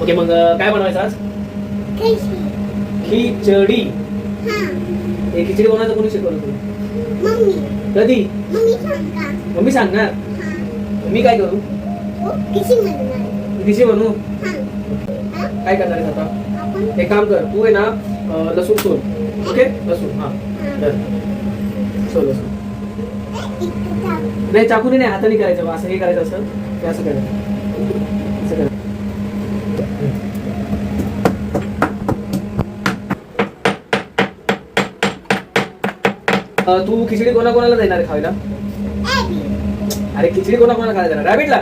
Okay, मग काय बनवायचं आज? खिचडी. हे खिचडी बनवायचं कोणी शिकवलं तुला? कधी? मम्मी सांगणार. मी काय करू? खिचडी बनवू. काय करणार आहेस आता? एक काम कर, तू आहे ना लसूण सोल. ओके, लसूण. हा सोल लसूण. नाही, चाकूने नाही, हाताने करायचं. असं हे करायचं, असं हे असं करायचं. असं करायचं. तू खिचडी कोणाकोणाला देणार खायला? अरे खिचडी कोणाकोणाला खायला देणार? रॅबिटला.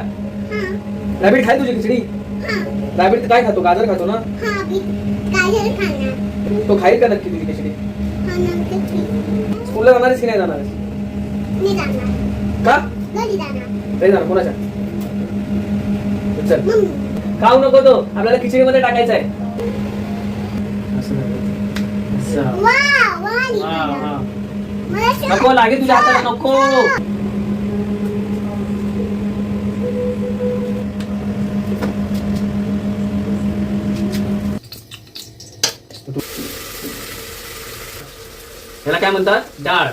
रॅबिट खाय तुझी खिचडी? रॅबिट काय खातो? गाजर खातो ना? तो खाईल का नक्की तुझी खिचडी? स्कूलला जाणारच की नाही जाणार? का? नाही जाणार. कोणाच्या? चल, खाऊ नको तो, आपल्याला खिचडीमध्ये टाकायचा आहे. नको लागे तुझ्या हाताला, नको. याला काय म्हणतात? डाळ.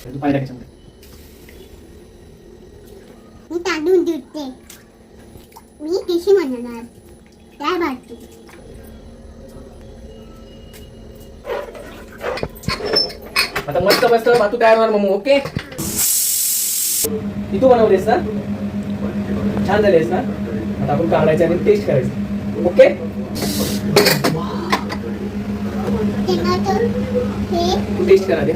तू पाहिला त्याच्यामध्ये मी तांदूळ धुते. मी कशी म्हणणार त्या भाजी. आता मस्त मस्त भातू तयार होणार मम्मी. ओके, ती तू बनवलीस ना? छान झालीस ना? आता आपण काढायचं आणि टेस्ट करायचं. ओके, टोमॅटो हे टेस्ट करा दे.